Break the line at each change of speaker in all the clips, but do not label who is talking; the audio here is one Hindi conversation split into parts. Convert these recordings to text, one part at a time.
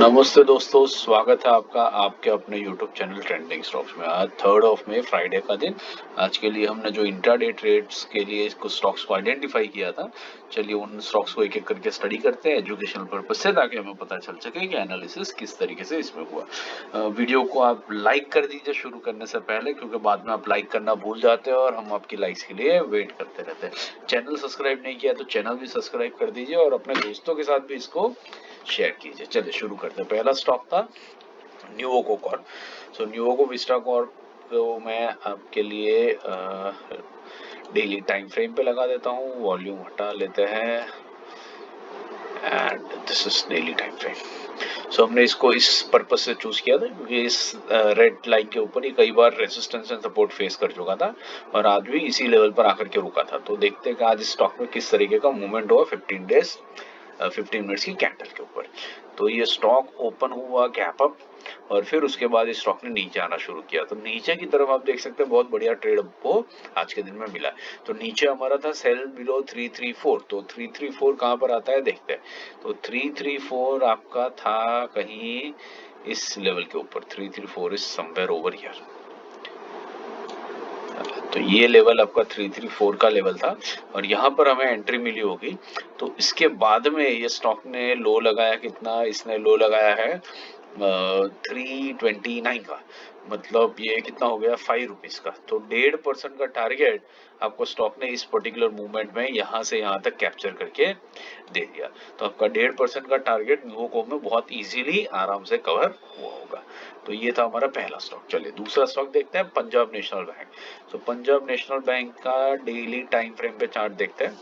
नमस्ते दोस्तों, स्वागत है आपका आपके अपने YouTube चैनल ट्रेंडिंग स्टॉक्स में। आज 3rd ऑफ मई फ्राइडे का दिन। आज के लिए हमने जो इंट्राडे ट्रेड्स के लिए इसको स्टॉक्स को आइडेंटिफाई किया था, चलिए उन स्टॉक्स को एक एक करके स्टडी करते हैं एजुकेशनल पर्पज से, ताकि हमें पता चल सके कि एनालिसिस किस तरीके से इसमें हुआ। वीडियो को आप लाइक कर दीजिए शुरू करने से पहले, क्योंकि बाद में आप लाइक करना भूल जाते हैं और हम आपकी लाइक्स के लिए वेट करते रहते हैं। चैनल सब्सक्राइब नहीं किया तो चैनल भी सब्सक्राइब कर दीजिए और अपने दोस्तों के साथ भी इसको शेयर कीजिए। चलिए शुरू करते हैं। पहला स्टॉक था न्यूवोको कॉर्प। सो न्यूवोको विस्टा कॉर्प को मैं आपके लिए डेली टाइम फ्रेम पे लगा देता हूँ। वॉल्यूम हटा लेते हैं and this is daily time frame. So हमने इसको इस पर्पज से चूज किया था क्योंकि इस रेड लाइन के ऊपर ही कई बार रेजिस्टेंस एंड सपोर्ट फेस कर चुका था और आज भी इसी लेवल पर आकर के रुका था। तो देखते हैं कि आज इस स्टॉक में किस तरीके का मूवमेंट हुआ 15 मिनट्स की कैंडल के ऊपर। तो ये स्टॉक ओपन हुआ गैप अप और फिर उसके बाद इस स्टॉक ने नीचे आना शुरू किया। तो नीचे की तरफ आप देख सकते हैं बहुत बढ़िया ट्रेड आपको आज के दिन में मिला। तो नीचे हमारा था सेल बिलो 334। तो 334 कहां पर आता है देखते हैं। तो 334 आपका था कहीं इस लेवल के ऊपर। 334 इज समवेयर ओवर हियर। तो ये लेवल आपका 334 का लेवल था और यहाँ पर हमें एंट्री मिली होगी। तो इसके बाद में ये स्टॉक ने लो लगाया कितना, इसने लो लगाया है 329 का, मतलब ये कितना हो गया 5 रुपीज का। तो 1.5% का टारगेट आपको स्टॉक ने इस पर्टिकुलर मूवमेंट में यहाँ से यहाँ तक कैप्चर करके दे दिया। तो आपका 1.5% का टारगेट न्यूको में बहुत इजीली आराम से कवर हुआ होगा। तो ये था हमारा पहला स्टॉक। चलिए दूसरा स्टॉक देखते हैं, पंजाब नेशनल बैंक। तो पंजाब नेशनल बैंक का डेली टाइम फ्रेम पे चार्ट देखते हैं।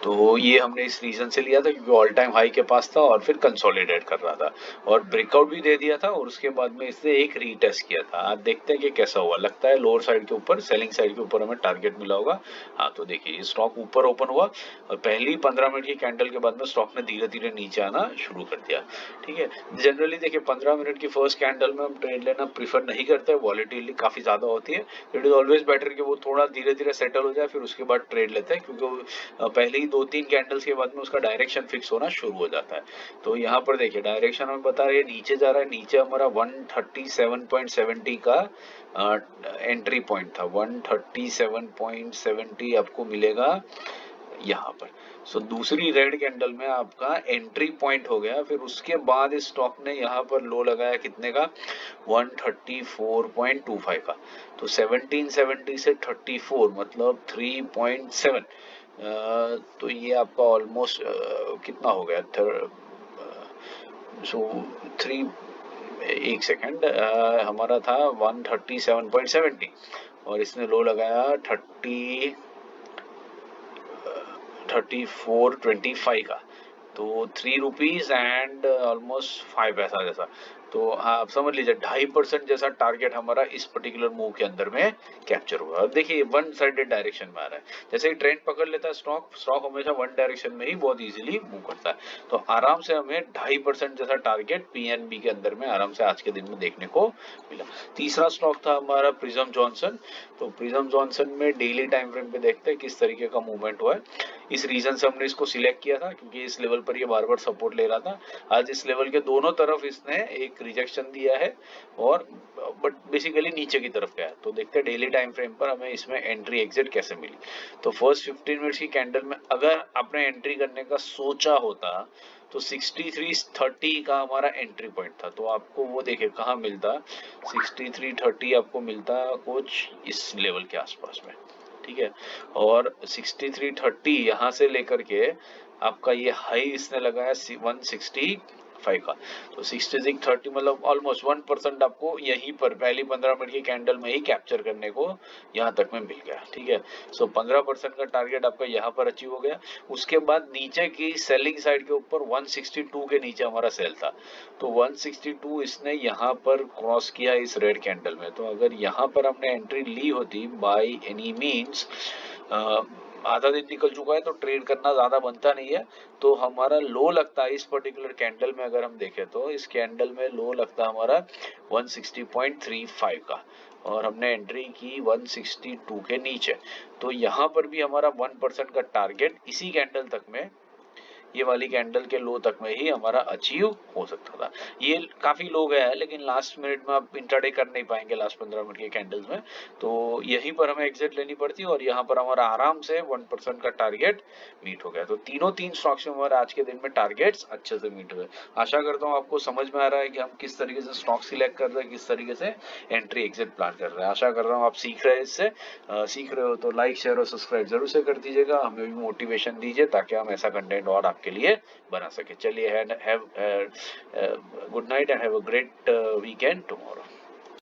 तो ये हमने इस रीजन से लिया था क्योंकि ऑल टाइम हाई के पास था और फिर कंसोलिडेट कर रहा था और ब्रेकआउट भी दे दिया था और उसके बाद में इसने एक रीटेस्ट किया था। आज देखते हैं कि कैसा हुआ। लगता है लोअर साइड के ऊपर, सेलिंग साइड के ऊपर हमें टारगेट मिला होगा। हाँ, तो देखिए ये स्टॉक ऊपर ओपन हुआ और पहली 15 मिनट की कैंडल के बाद में स्टॉक ने धीरे धीरे नीचे आना शुरू कर दिया। ठीक है, जनरली देखिए 15 मिनट की फर्स्ट कैंडल में हम ट्रेड लेना प्रीफर नहीं करते, वॉलेटिलिटी काफी ज्यादा होती है। इट इज ऑलवेज बेटर कि वो थोड़ा धीरे धीरे सेटल हो जाए फिर उसके बाद ट्रेड लेते हैं, क्योंकि पहले ही 2-3 कैंडल्स के बाद में उसका डायरेक्शन फिक्स होना शुरू हो जाता है। तो यहाँ पर देखिए डायरेक्शन हमें बता रही है नीचे जा रहा है। नीचे हमारा 137.70 का एंट्री पॉइंट था। 137.70 आपको मिलेगा यहाँ पर। सो दूसरी रेड कैंडल में आपका एंट्री पॉइंट हो गया। फिर उसके बाद इस स्टॉक ने यहाँ पर लो लगाया कितने का, 134.25 का। तो 1770 से 34 मतलब 3.7। तो ये आपका ऑलमोस्ट कितना हो गया, सो 3, एक सेकेंड, हमारा था 137.70 और इसने लो लगाया 34.25 का। तो 3 रुपीज एंड ऑलमोस्ट 5 पैसा जैसा। तो हाँ, आप समझ लीजिए 2.5% जैसा टारगेट हमारा इस पर्टिकुलर मूव के अंदर में कैप्चर हुआ। अब देखिए वन साइडेड डायरेक्शन में आ रहा है। जैसे ही ट्रेंड पकड़ लेता है स्टॉक हमेशा वन डायरेक्शन में ही बहुत इजीली मूव करता है। तो आराम से हमें 2.5% जैसा टारगेट पीएनबी के अंदर में आराम से आज के दिन में देखने को मिला। तीसरा स्टॉक था हमारा प्रिज्म जॉनसन। तो प्रिज्म जॉनसन में डेली टाइम फ्रेम पे देखते हैं किस तरीके का मूवमेंट हुआ है। इस रीजन से हमने इसको सिलेक्ट किया था क्योंकि इस लेवल पर ये बार बार सपोर्ट ले रहा था। आज इस लेवल के दोनों तरफ इसने एक रिजेक्शन दिया है और बट बेसिकली नीचे की तरफ गया है। तो देखते हैं डेली टाइम फ्रेम पर हमें इसमें एंट्री एग्जिट कैसे मिली। तो फर्स्ट 15 मिनट्स की कैंडल में अगर आपने एंट्री करने का सोचा होता तो 6330 का हमारा एंट्री पॉइंट था। तो आपको वो देखिए कहाँ मिलता, 6330 आपको मिलता कुछ इस लेवल के आसपास में। ठीक है, और 6330 यहाँ से लेकर के आपका ये हाई इसने लगाया 165 का। तो 6630 मतलब ऑलमोस्ट 1% आपको यहीं पर पहली 15 मिनट की कैंडल में ही कैप्चर करने को यहाँ तक में मिल गया। ठीक है, सो 15% का टारगेट आपका यहाँ पर अचीव हो गया। उसके बाद नीचे की सेलिंग साइड के ऊपर 162 के नीचे हमारा सेल था। तो 162 इसने यहाँ पर क्रॉस किया इस रेड कैंडल में। तो अगर यहाँ पर हमने एंट्री ली होती बाय एनी मीन्स, आधा दिन निकल चुका है तो ट्रेड करना ज्यादा बनता नहीं है। तो हमारा लो लगता है इस पर्टिकुलर कैंडल में, अगर हम देखें तो इस कैंडल में लो लगता है हमारा 160.35 का और हमने एंट्री की 162 के नीचे। तो यहाँ पर भी हमारा 1% का टारगेट इसी कैंडल तक में ये वाली कैंडल के लो तक में ही हमारा अचीव हो सकता था। ये काफी लो गया है, लेकिन लास्ट मिनट में आप इंट्राडे कर नहीं पाएंगे लास्ट 15 मिनट के कैंडल्स में, तो यहीं पर हमें एग्जिट लेनी पड़ती है और यहाँ पर हमारा आराम से 1% का टारगेट मीट हो गया। तो तीन स्टॉक्स में हमारे आज के दिन में टारगेट्स अच्छे से मीट हुए। आशा करता हूँ आपको समझ में आ रहा है कि हम किस तरीके से स्टॉक सिलेक्ट कर रहे हैं, किस तरीके से एंट्री एग्जिट प्लान कर रहे हैं। आशा कर रहा हूँ आप सीख रहे हैं इससे। सीख रहे हो तो लाइक शेयर और सब्सक्राइब जरूर से कर दीजिएगा, हमें भी मोटिवेशन दीजिए ताकि हम ऐसा कंटेंट और आपके लिए बना सके। चलिए, have good night and have a great weekend tomorrow.